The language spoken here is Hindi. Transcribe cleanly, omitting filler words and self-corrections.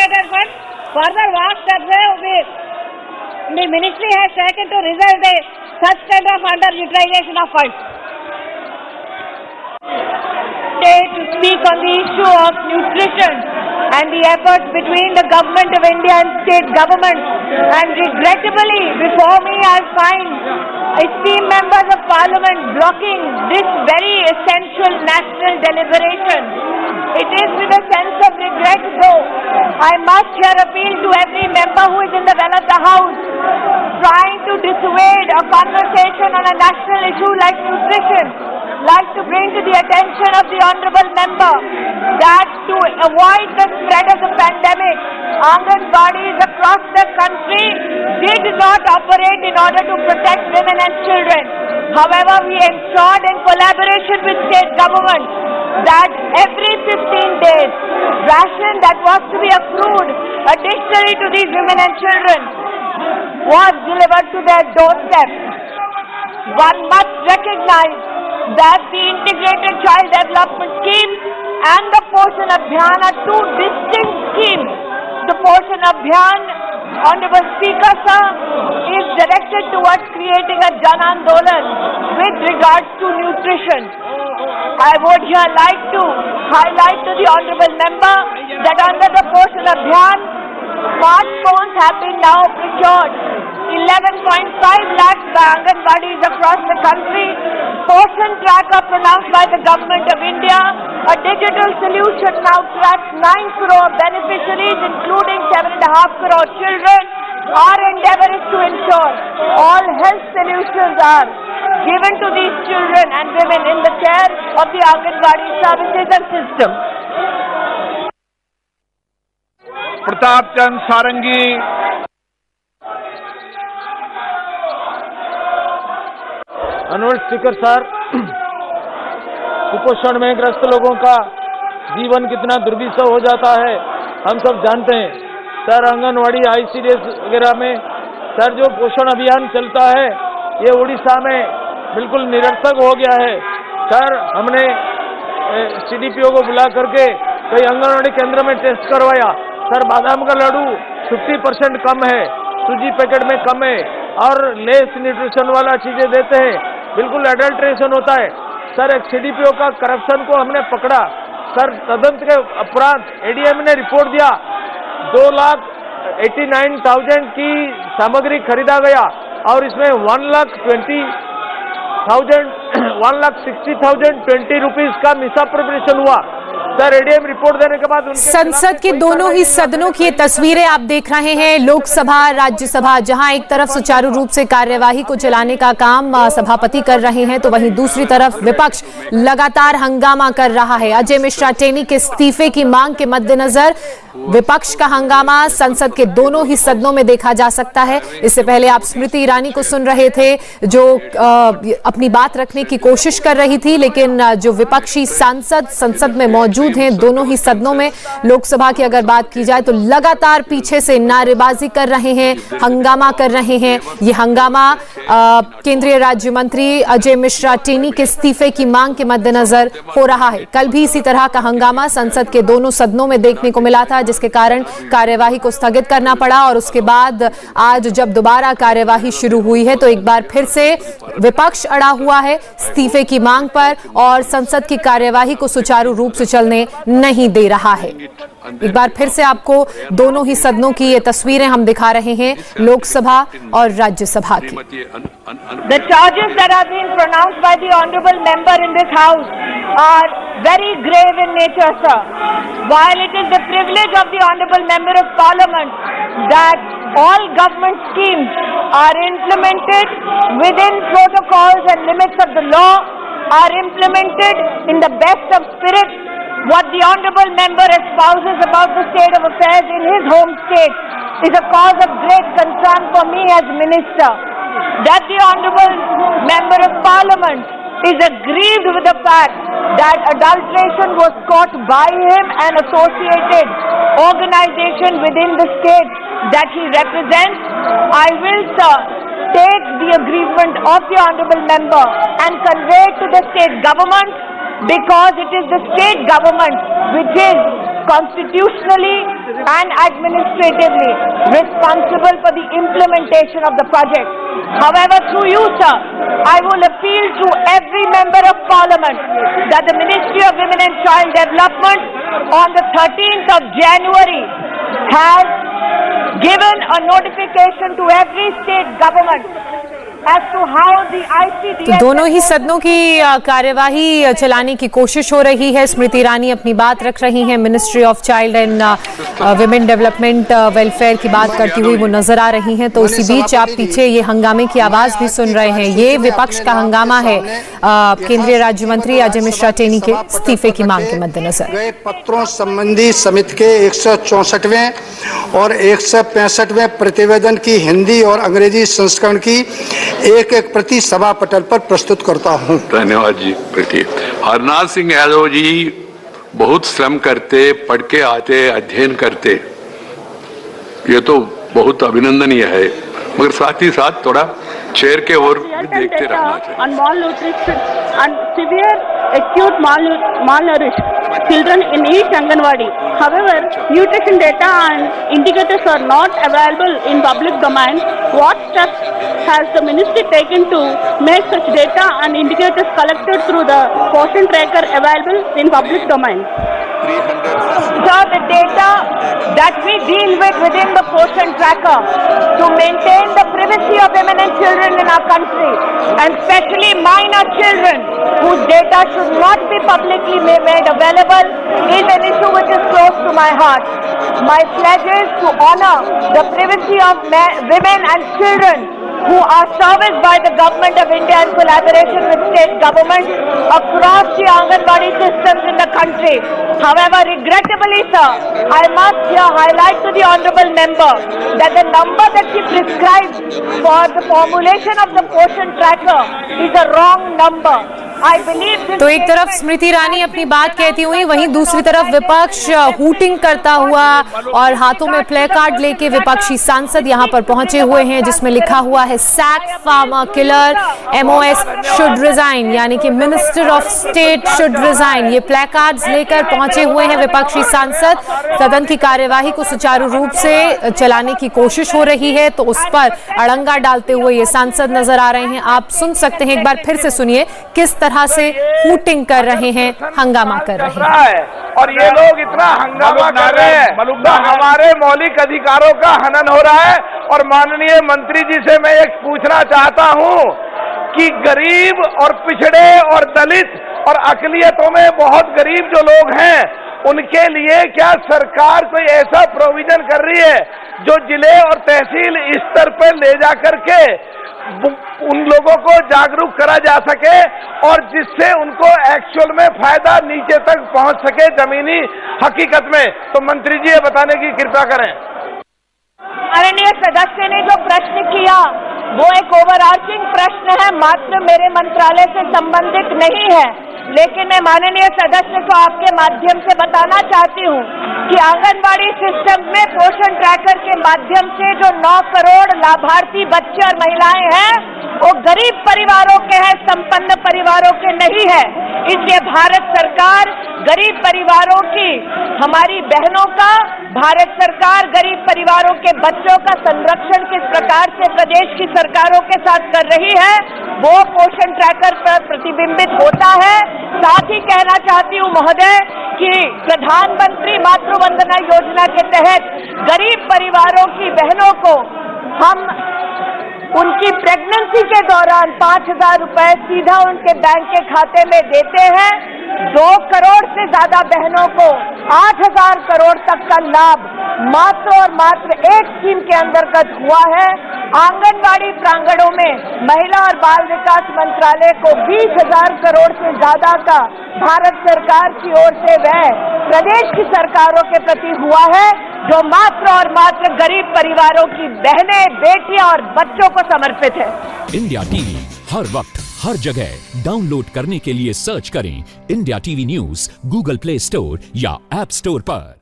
allocated funds. Further, what the ministry has taken to resolve the such kind of underutilization of funds. Today to speak on the issue of nutrition and the efforts between the government of India and state governments. And regrettably, before me I find esteemed members of parliament blocking this very essential national deliberation. It is with a sense of regret though I must here appeal to every member who is in the well of the house trying to dissuade a conversation on a national issue like nutrition, like to bring to the attention of the honourable member that to avoid the spread of the pandemic, Anganwadis across the country did not operate in order to protect women and children. However, we ensured in collaboration with state government that every 15 days, ration that was to be accrued additionally to these women and children was delivered to their doorstep. One must recognize that the Integrated Child Development Scheme and the Poshan Abhiyan are two distinct schemes. The Poshan Abhiyan, Honorable Speaker sir, is directed towards creating a Jan Andolan with regards to nutrition. I would here like to highlight to the honourable member that under the Poshan Abhiyan, smartphones have been now procured. 11.5 lakhs by Anganwadis across the country. Poshan tracker pronounced by the Government of India. A digital solution now tracks 9 crore beneficiaries, including 7.5 crore children. Our endeavour is to ensure all health solutions are given to these children and women in the care of the Anganwadi services and system. Pratap Chand sarangi, honourable speaker sir, कुपोषण में ग्रस्त लोगों का जीवन कितना दुर्विसह हो जाता है हम सब जानते हैं। सर, आंगनवाड़ी ICDS वगैरह में सर जो पोषण अभियान चलता है ये उड़ीसा में बिल्कुल निरर्थक हो गया है। सर, हमने CDPO को बुला करके कई आंगनवाड़ी केंद्र में टेस्ट करवाया। सर, बादाम का लड्डू 50% कम है, सूजी पैकेट में कम है और लेस न्यूट्रिशन वाला चीजें देते हैं, बिल्कुल एडल्ट्रेशन होता है। सर, एक CDPO का करप्शन को हमने पकड़ा। सर, तदंत के उपरांत ADM ने रिपोर्ट दिया, 2,89,000 की सामग्री खरीदा गया और इसमें 1,60,000 20 रुपीज का मिसअप्रोप्रिएशन हुआ। सर, ADM रिपोर्ट देने के बाद संसद के दोनों ही सदनों की तस्वीरें आप देख रहे हैं। लोकसभा, राज्यसभा, जहां एक तरफ सुचारू रूप से कार्यवाही को चलाने का काम सभापति कर रहे हैं तो वहीं दूसरी तरफ विपक्ष लगातार हंगामा कर रहा है। अजय मिश्रा टेनी के इस्तीफे की मांग के मद्देनजर विपक्ष का हंगामा संसद के दोनों ही सदनों में देखा जा सकता है। इससे पहले आप स्मृति ईरानी को सुन रहे थे जो अपनी बात रखने की कोशिश कर रही थी, लेकिन जो विपक्षी सांसद संसद में मौजूद हैं दोनों ही सदनों में, लोकसभा की अगर बात की जाए तो लगातार पीछे से नारेबाजी कर रहे हैं, हंगामा कर रहे हैं। ये हंगामा केंद्रीय राज्य मंत्री अजय मिश्रा टेनी के इस्तीफे की मांग के मद्देनजर हो रहा है। कल भी इसी तरह का हंगामा संसद के दोनों सदनों में देखने को मिला था, जिसके कारण कार्यवाही को स्थगित करना पड़ा और उसके बाद आज जब दोबारा कार्यवाही शुरू हुई है तो एक बार फिर से विपक्ष अड़ा हुआ है इस्तीफे की मांग पर और संसद की कार्यवाही को सुचारू रूप से चलने नहीं दे रहा है। एक बार फिर से आपको दोनों ही सदनों की ये तस्वीरें हम दिखा रहे हैं, लोकसभा और राज्यसभा की। The charges that have been pronounced by the honourable member in this house are very grave in nature, sir. While it is the privilege of the honourable member of parliament that all government schemes are implemented within protocols and limits of the law, are implemented in the best of spirit, what the honourable member espouses about the state of affairs in his home state is a cause of great concern for me as minister. That the honourable member of parliament is aggrieved with the fact that adulteration was caught by him and associated organization within the state that he represents. I will, sir, take the aggrievement of the honourable member and convey it to the state government, because it is the state government which is constitutionally and administratively responsible for the implementation of the project. However, through you, sir, I will appeal to every member of parliament that the Ministry of Women and Child Development on the 13th of January has given a notification to every state government as to how the ICDS... तो दोनों ही सदनों की कार्यवाही चलाने की कोशिश हो रही है। स्मृति ईरानी अपनी बात रख रही हैं, ministry of child and women development welfare की बात करती हुई वो नजर आ रही हैं। तो इसी बीच आप पीछे ये हंगामे की आवाज भी सुन रहे हैं। ये विपक्ष का हंगामा है केंद्रीय राज्य मंत्री अजय मिश्रा टेनी के इस्तीफे की मांग के मद्देनजर। पत्रों संबंधी समिति के 164वें और 165वें प्रतिवेदन की हिंदी और अंग्रेजी संस्करण की एक प्रति सभा पटल पर प्रस्तुत करता हूं। धन्यवाद जी। हरनाथ सिंह यादव जी बहुत श्रम करते, पढ़ के आते, अध्ययन करते, ये तो बहुत अभिनंदनीय है, मगर साथ ही साथ थोड़ा चेयर के ओर भी देखते रहना चाहिए। On malnutrition and severe acute malnourished children in each Anganwadi. However, nutrition data and indicators are not available in public domain. What steps has the ministry taken to make such data and indicators collected through the Poshan Tracker available in public domain? Sir, the data that we deal with within the Poshan Tracker to maintain the privacy of women and children in our country, and especially minor children whose data should not be publicly made available, is an issue which is close to my heart. My pledge is to honor the privacy of women and children who are serviced by the Government of India in collaboration with state governments across the Anganwadi systems in the country. However, regrettably, sir, I must here highlight to the honourable member that the number that she prescribed for the formulation of the Poshan Tracker is a wrong number. I believe this... तो एक तरफ स्मृति ईरानी अपनी बात कहती हुई, वहीं दूसरी तरफ विपक्ष हूटिंग करता हुआ और हाथों में प्ले कार्ड लेके विपक्षी सांसद यहां पर पहुंचे हुए हैं, जिसमें लिखा हुआ है sack farmer killer, MOS should resign, यानी कि minister of state should resign. ये प्ले कार्ड्स लेकर पहुंचे हुए हैं विपक्षी सांसद। सदन की कार्यवाही को सुचारू रूप से चलाने की कोशिश हो रही है, तो उस पर अड़ंगा डालते हुए ये सांसद नजर आ रहे हैं। आप सुन सकते हैं, एक बार फिर से सुनिए किस तरह से हूटिंग कर रहे हैं, हंगामा कर रहे हैं। और ये लोग इतना हंगामा कर रहे हैं, तो हमारे मौलिक अधिकारों का हनन हो रहा है। और माननीय मंत्री जी से मैं एक पूछना चाहता हूं कि गरीब और पिछड़े और दलित और अकलियतों में बहुत गरीब जो लोग हैं, उनके लिए क्या सरकार कोई ऐसा प्रोविजन कर रही है जो जिले और तहसील स्तर पर ले जा करके उन लोगों को जागरूक करा जा सके और जिससे उनको एक्चुअल में फायदा नीचे तक पहुंच सके जमीनी हकीकत में? तो मंत्री जी ये बताने की कृपा करें। माननीय सदस्य ने जो प्रश्न किया वो एक ओवरआर्चिंग प्रश्न है, मात्र मेरे मंत्रालय से संबंधित नहीं है। लेकिन मैं माननीय सदस्य को आपके माध्यम से बताना चाहती हूँ कि आंगनबाड़ी सिस्टम में पोषण ट्रैकर के माध्यम से जो 9 करोड़ लाभार्थी बच्चे और महिलाएं हैं, वो गरीब परिवारों के हैं, संपन्न परिवारों के नहीं है। इसलिए भारत सरकार गरीब परिवारों की, हमारी बहनों का, भारत सरकार गरीब परिवारों के बच्चों का संरक्षण किस प्रकार से प्रदेश की सरकारों के साथ कर रही है, वो पोषण ट्रैकर पर प्रतिबिंबित होता है। साथ ही कहना चाहती हूँ महोदय कि प्रधानमंत्री मातृ वंदना योजना के तहत गरीब परिवारों की बहनों को हम उनकी प्रेगनेंसी के दौरान 5,000 रुपए सीधा उनके बैंक के खाते में देते हैं। 2 करोड़ से ज्यादा बहनों को 8,000 करोड़ तक का लाभ मात्र और मात्र एक स्कीम के अंतर्गत हुआ है। आंगनबाड़ी प्रांगणों में महिला और बाल विकास मंत्रालय को 20,000 करोड़ से ज्यादा का भारत सरकार की ओर से व्यय प्रदेश की सरकारों के प्रति हुआ है, जो मात्र और मात्र गरीब परिवारों की बहनें, बेटियां और बच्चों को समर्पित है। इंडिया टीवी हर वक्त हर जगह डाउनलोड करने के लिए सर्च करें India TV news Google play store या ऐप स्टोर पर।